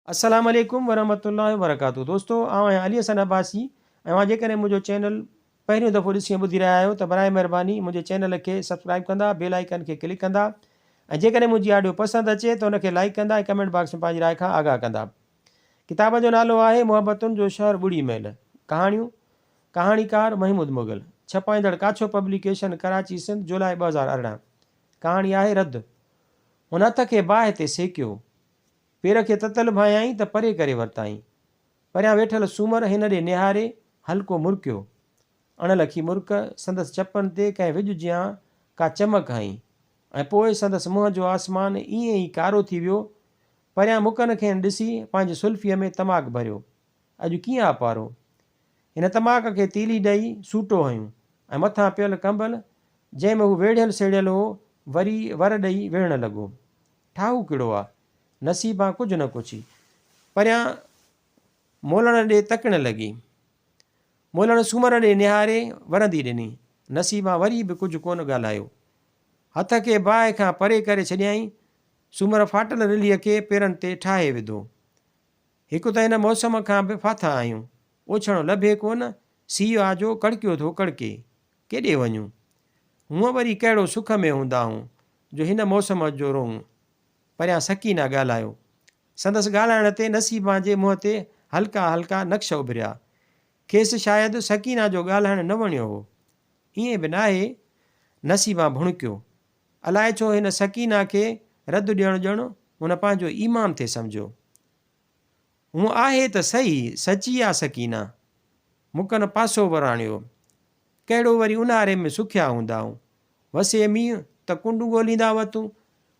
अस्सलाम वालेकुम वरहमतुल्लाहि वबरकातुहू। दोस्तों आउं अली हसन अब्बासी ऐं जेकॾहिं मुंहिंजो चैनल पहिरियों दफ़ो ॾिसी ॿुधी रहिया आहियो त बराए महिरबानी मुंहिंजे चैनल खे सब्सक्राइब कंदा, बेल आइकन खे क्लिक कंदा ऐं जेकॾहिं मुंहिंजी ऑडियो पसंदि अचे त उनखे लाइक कंदा ऐं कमेंट बॉक्स में पंहिंजी राय खां आगाह कंदा। किताब जो नालो आहे मुहबतुनि जो शहर ॿुड़ी महल। कहाणियूं, कहाणीकार महमूद मुग़ल, छपाईंदड़ काछो पब्लिकेशन, कराची सिंध, जुलाई 2018। कहाणी आहे रद्द। हुन हथ खे बाहि ते सेकियो, पेर खे ततल भायाईं त परे करे वरिताईं। परियां वेठल सूमर हिन ॾे निहारे हल्को मुरकियो। अणलखी मुर्क संदसि चपनि ते कंहिं विॼ जियां का चमक हईं ऐं पोइ संदसि मुंहं जो आसमान ईअं ई कारो थी वियो। परियां मुकनि खे ॾिसी पंहिंजी सुल्फ़ीअ में तमाकु भरियो। अॼु कीअं आपारो? हिन तमाक खे तीली ॾेई सूटो हयूं ऐं मथां पियल कंबल जंहिंमें हू वेढ़ियल सेड़ियल हो वरी वर ॾेई वेहण लॻो। ठाहु कहिड़ो आहे, नसीबां कुझु न कुझु। परियां मोलण ॾे तकण लॻी। मोलण सूमर ॾे निहारे वरंदी ॾिनी। नसीबां वरी बि कुझु कोन ॻाल्हायो। हथ खे बाहि खां परे करे छॾियईं। सूमर फाटल रिलीअ खे पेरनि ते ठाहे विधो। हिकु त हिन मौसम खां बि फाथा आहियूं, ओछणो लभे कोन, सीउ आजो कड़कियो थो कड़के, केॾे वञूं? हूअं वरी कहिड़ो सुख में हूंदा आहियूं जो हिन मौसम जो रोऊं। परियां सकीना ॻाल्हायो। संदसि ॻाल्हाइण ते नसीबां जे मुंहं ते हल्का हल्का नक्श उभरिया। खेसि शायदि सकीना जो ॻाल्हाइणु न वणियो हो। ईअं बि नाहे, नसीबां भुणकियो। अलाए छो हिन सकीना खे रद्द ॾियणु ॼणु हुन पंहिंजो ईमान थे सम्झो। हूअं आहे त सही, सची आहे सकीना। मुकनि पासो वराणियो। कहिड़ो वरी उन्हारे में सुखिया हूंदा आहियूं। वसे मींहुं त कुंडूं ॻोल्हींदा वतूं,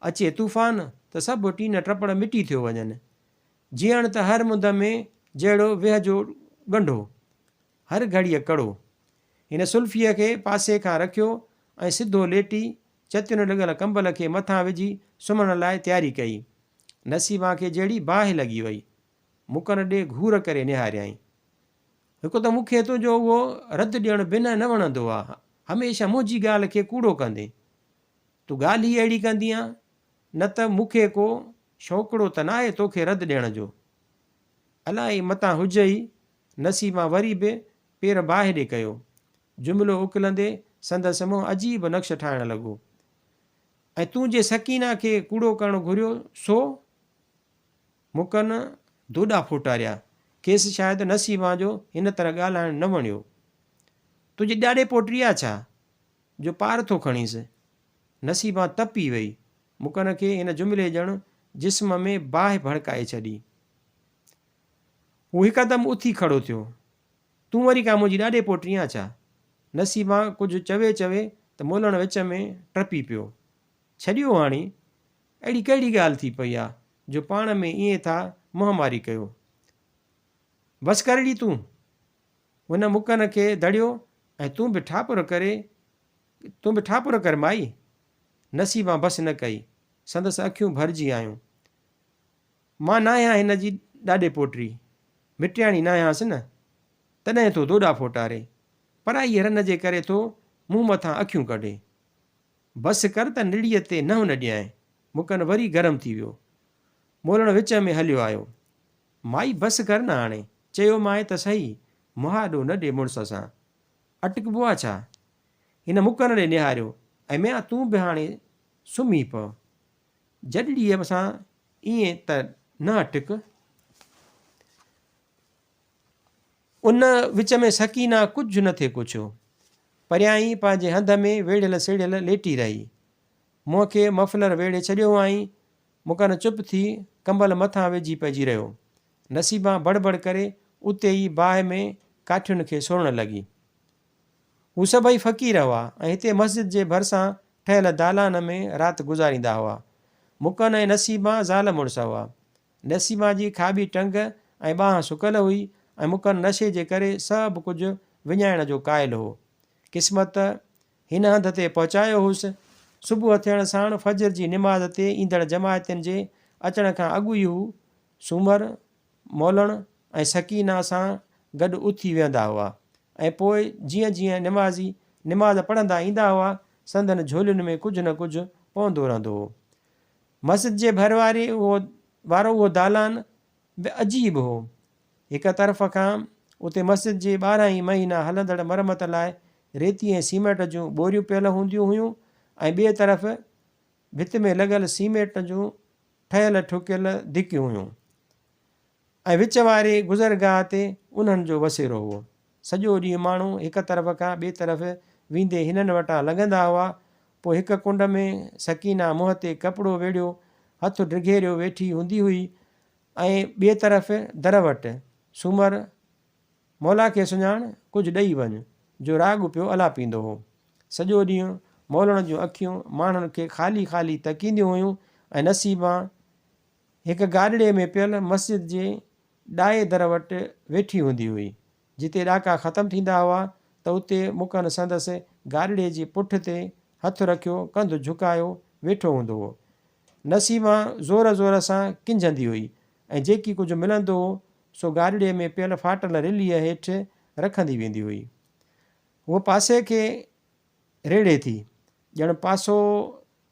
अचे तूफ़ान त सभु टीन टपड़ मिटी थियो वञनि। जीअण त हर मुंद में जहिड़ो वेह जो ॻंढो, हर घड़ीअ कड़ो। हिन सुल्फ़ीअ खे पासे खां रखियो ऐं सिधो लेटी चतियुनि लॻल कंबल खे मथां विझी सुम्हण लाइ तयारी कई। नसीबां खे जहिड़ी बाहि लॻी वई। मुकनि ॾे घूर करे निहारियईं। हिकु त मूंखे तुंहिंजो उहो रद्द ॾियणु बिन न वणंदो आहे। हमेशह मुंहिंजी ॻाल्हि खे कूड़ो कंदे। तूं ॻाल्हि ई अहिड़ी कंदी आहे, न त मूंखे को शौकड़ो त न आहे तोखे रद्द ॾियण जो। अलाए मतां हुजे ई। नसीबां वरी बि पेर बाहि ॾे कयो। जुमिलो उकलंदे संदसि मुंहुं अजीब नक्श ठाहिणु लॻो। ऐं तूं जे सकीना खे कूड़ो करणु घुरियो सो? मुकनि दोॾा फुटारिया। खेसि शायदि नसीबां जो हिन तरह ॻाल्हाइणु न वणियो। तुंहिंजी ॾाॾे पोटी आहे छा जो पार थो खणीसि? नसीबां तपी वई। मुकनि खे हिन जुमिले ॼणु जिस्म में बाहि भड़काए छॾी। हू हिकदमि उथी खड़ो थियो। तूं वरी का मुंहिंजी ॾाॾे पोटी आहे छा? नसीबां कुझु चवे त मोलण विच में टपी पियो। छॾियो हाणे, अहिड़ी कहिड़ी ॻाल्हि थी पई आहे जो पाण में ईअं था मुंहमारी कयो? बसि करड़ी तूं। हुन मुकनि खे दड़ियो ऐं तूं बि ठापुर कर माई। नसीबां बसि न कई। संदसि अखियूं भरिजी आयूं। मां न आहियां हिन जी ॾाॾे पोटी, मिटियाणी न आहियांसि न, तॾहिं तो दोॾा फोटारे। पराई रन जे करे थो मूं मथां अखियूं कढे। बसि कर त निड़ीअ ते न हुन ॾियां। मुकनि वरी गरम थी वियो। मोलण विच में हलियो आयो। माई बसि कर न हाणे, चयोमांइ त सही, मुहाॾो न ॾे मुड़ुस सां। अटकबो आहे छा? हिन मुकनि ॾे निहारियो। ऐं मिया तूं बि हाणे सुम्ही पओ। जॾीअ सां ईअं त न अटक। उन विच में सकीना कुझु न थिए कुझु। परियां ई पंहिंजे हंध में वेढ़ियल सेड़ियल लेटी रही। मुंहं खे मफ़लर वेड़े छॾियो आई। मुकनि चुप थी कंबल मथां विझी पइजी रहियो। नसीबां बड़बड़ करे उते ई बाहि में काठियुनि खे सोरणु लॻी। हू सभई फ़क़ीर हुआ ऐं हिते मस्जिद जे भरिसां ठहियल दालान में राति गुज़ारींदा हुआ। मुकनि ऐं नसीबां ज़ाल मुड़ुस हुआ। नसीबां जी खाॿी टंग ऐं ॿांह सुकल हुई ऐं मुकनि नशे जे करे सभु कुझु विञाइण जो क़ाइल हो। क़िस्मत हिन हंध ते पहुचायो हुउसि। सुबुह थियण साण फजर जी निमाज़ ते ईंदड़ जमायतुनि जे अचण खां अॻु ई हू सूमर, मोलण ऐं सकीना सां गॾु उथी वेहंदा हुआ ऐं पोइ जीअं जीअं निमाज़ पढ़ंदा ईंदा हुआ, संदनि झोलियुनि में कुझु न कुझु पवंदो रहंदो हो। मस्जिद जे भर वारो उहो दालान बि अजीब हो। हिक तरफ़ खां उते मस्जिद जे 12 ई महीना हलंदड़ मरमत लाइ रेती ऐं सीमेंट जूं ॿोरियूं पियल हूंदियूं हुयूं ऐं ॿिए तरफ़ भित में लॻल सीमेंट जूं ठहियल ठुकियल धिकियूं हुयूं ऐं विच वारे गुज़रगाह ते उन्हनि जो वसेरो हुओ। सॼो ॾींहुं माण्हू हिक तरफ़ खां ॿिए तरफ़ वेंदे हिननि वटां लंघंदा हुआ। पोइ हिक कुंड में सकीना मुंहं ते कपिड़ो वेढ़ियो हथु ड्रिघेरियो वेठी हूंदी हुई ऐं ॿिए तरफ़ दर वटि सूमर मौला खे सुञाण कुझु ॾेई वञ जो राॻु पियो अलापींदो हो। सॼो ॾींहुं मौलण जूं अखियूं माण्हुनि खे ख़ाली ख़ाली तकींदियूं हुयूं ऐं नसीबा हिकु गाॾड़े में पियल मस्जिद जे ॾाए दर वटि वेठी हूंदी हुई। जिते ॾाका ख़तमु थींदा हुआ त उते मुकन संदसि गाॾड़े जे पुठ ते हथु रखियो कंधु झुकायो वेठो हूंदो हो। नसीबा ज़ोर ज़ोर सां किंझंदी हुई ऐं जेकी कुझु मिलंदो हो सो गाॾड़े में पियल फाटल रिलीअ हेठि रखंदी वेंदी हुई। उहो पासे खे रेड़े थी ॼण पासो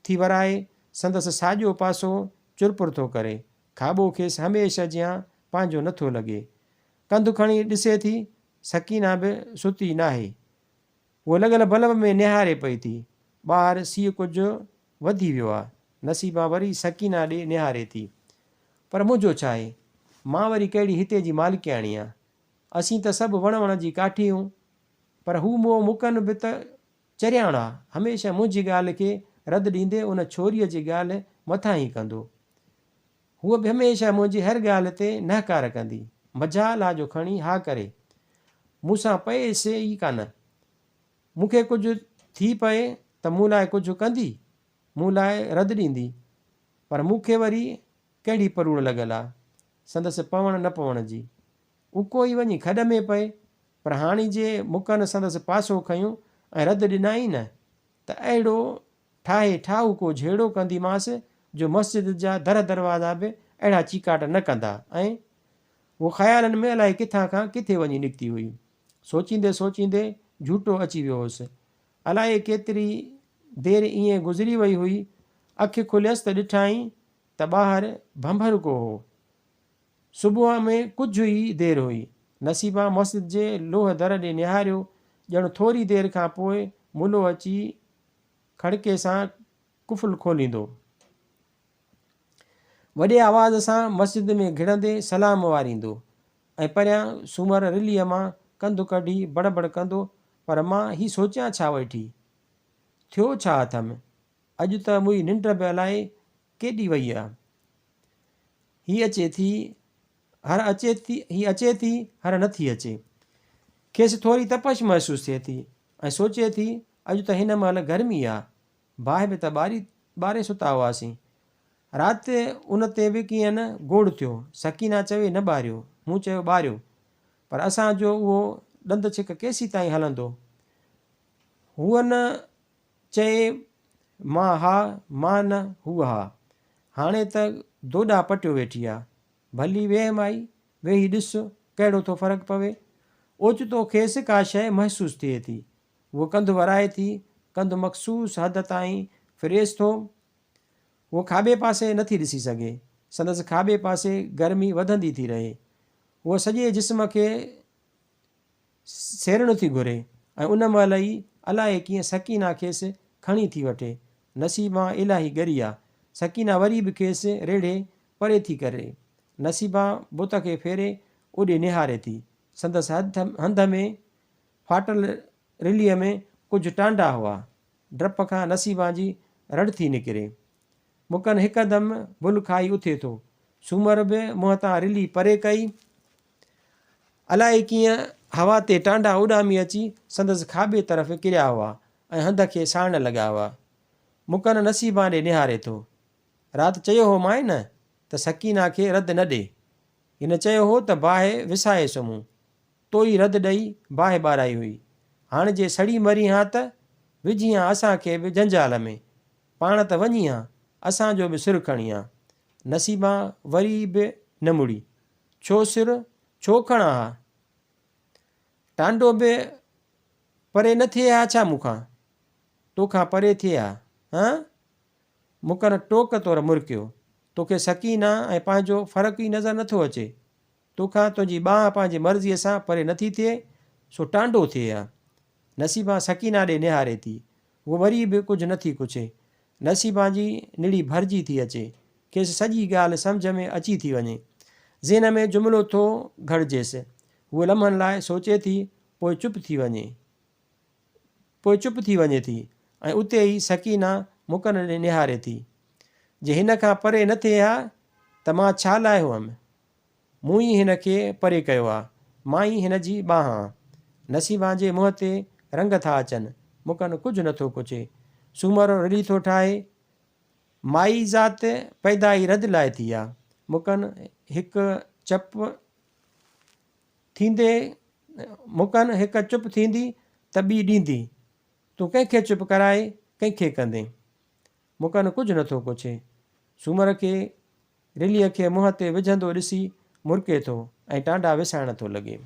थी वराए संदसि साॼो पासो चुरपुर थो करे। खाॿो खेसि हमेशह जियां पंहिंजो नथो लॻे। कंधु खणी ॾिसे थी सकीना बि सुती नाहे। उहो लॻल बल्ब में निहारे पई थी। ॿाहिरि सीउ कुझु वधी वियो आहे। नसीबा वरी सकीना ॾे निहारे थी। पर मुंहिंजो छा आहे, मां वरी कहिड़ी हिते जी मालिकियाणी आहियां। असीं त सभु वण जी काठी आहियूं, पर हू मुकनि बि त चरियाणा हमेशह मुंहिंजी ॻाल्हि खे रद्द ॾींदे उन छोरीअ जी ॻाल्हि मथां ई कंदो। हूअ बि हमेशह मुंहिंजी हर ॻाल्हि ते नहकार कंदी, मजाल आहे जो खणी हा करे। मूंसां पएसि ई कान। मूंखे कुझु थी पए त मूं लाइ कुझु कंदी, मूं लाइ रद्द ॾींदी, पर मूंखे वरी कहिड़ी परूण लॻल आहे संदसि पवण न पवण जी। उको ई वञी खॾ में पए। पर हाणे जे मुकनि संदसि पासो खयूं ऐं रद्द ॾिनाई न त अहिड़ो ठाहे ठाहूको झेड़ो कंदीमांसि जो मस्जिद जा दर दरवाज़ा बि अहिड़ा चीकाट न कंदा। ऐं उहो ख़्यालनि में अलाए किथां खां किथे वञी निकिती हुई। सोचींदे सोचींदे झूठो अची वियो हुउसि। अलाए केतिरी देरि ईअं गुज़री वई हुई। अखि खुलियसि त ॾिठाई त ॿाहिरि भंभरको हो। सुबुह में कुझु ई देरि हुई। नसीबा मस्जिद जे लोह दर ॾे निहारियो। ॼण थोरी देरि खां पोइ मुलो अची खड़के सां कुफुल खोलींदो। वॾे आवाज़ सां मस्जिद में घिड़ंदे सलाम वारींदो ऐं परियां सूमर रिलीअ मां कंधु कढी बड़बड़ कंदो, पर मां ही सोचियां छा वेठी, थियो छा अथमि? अॼु त मुंहिंजी निंड बि अलाए केॾी वई आहे। हीअ अचे थी हर नथी अचे। खेसि थोरी तपश महसूसु थिए थी ऐं सोचे थी अॼु त हिन महिल गर्मी आहे। बाहि बि त ॿारे सुता हुआसीं। राति उन ते बि कीअं न गोड़ थियो। सकीना चवे न ॿारियो, मूं चयो ॿारियो, पर असांजो उहो ॾंद छिक केसीं ताईं हलंदो। हूअ न चए मां हा, मां न हूअ हा। हाणे त दोॾा पटियो वेठी आहे। भली वेह माई, वेही ॾिस कहिड़ो थो फ़र्क़ु पवे। ओचितो खेसि का शइ महसूसु थिए थी। उहो कंधु वराए थी, कंधु मख़सूस हद ताईं फिरेसि थो। उहो खाॿे पासे नथी ॾिसी सघे। संदसि खाॿे पासे गर्मी वधंदी थी रहे। उहो सॼे जिस्म खे सेरणु थी घुरे ऐं उन महिल ई अलाए कीअं सकीना खेसि खणी थी वठे। नसीबा इलाही ॻरी आहे। सकीना वरी बि खेसि रेड़े परे थी करे। नसीबा बुत खे फेरे ओॾे निहारे थी। संदसि हंध में फाटल रिलीअ में कुझु टांडा हुआ। डप खां नसीबा जी रड़ थी निकिरे। मुकनि हिकदमि भुल खाई उथे थो। सूमर बि मुंहं तां रिली परे कई। अलाए कीअं हवा ते टांडा उॾामी अची संदसि खाॿे तरफ़ किरिया हुआ ऐं हंध खे साड़ण लॻा हुआ। मुकनि नसीबा ॾे निहारे थो। राति चयो हो माए न त सकीना खे रद्द न ॾे। हिन चयो हो त बाहि विसाए सुम्हूं, तो ई रद्द ॾेई बाहि ॿाराई हुई। हाणे जे सड़ी मरी हां त विझी हां असांखे बि जंजाल में। पाण त वञी हां, असांजो बि सिर खणी हां। नसीबा वरी बि न मुड़ी। छो सिर, छो खणां हा? टांडो बि परे न थिए हा छा मूंखां? तोखां परे थिए हा? मुकनि टोक तौरु मुरकियो। तोखे सकीना ऐं पंहिंजो फ़र्क़ु ई नज़र नथो अचे। तोखां तुंहिंजी बांह पंहिंजी मर्ज़ीअ सां परे नथी थिए, सो टांडो थिए हा। नसीबा सकीना ॾे निहारे थी, उहो वरी बि कुझु नथी पुछे। नसीबा जी निड़ी भरिजी थी अचे, खेसि सॼी ॻाल्हि सम्झ में अची थी वञे। ज़हन में जुमिलो थो घड़िजेसि, उहो लम्हनि लाइ सोचे थी, पोइ चुप थी वञे थी ऐं उते ई सकीना मुकन ॾे निहारे थी। जे हिन खां परे न थिए हा त मां छा लाइ हुअमि? मूं ई हिन खे परे कयो आहे, मां ई हिन जी बांह आहियां। नसीबा जे मुंहं ते रंग था अचनि, मुकन कुझु नथो पुछे। सूमर रड़ी थो ठाहे, माई ज़ात पैदाई रद लाइ थी आहे। मुकन हिकु चुप थींदी त ॿी ॾींदी, तूं कंहिंखे चुप कराए कंहिंखे कंदे? मुकन कुझु नथो पुछे। सूमर खे रिलीअ खे मुंहं ते विझंदो ॾिसी मुरके थो ऐं टांडा विसाइण थो लॻे।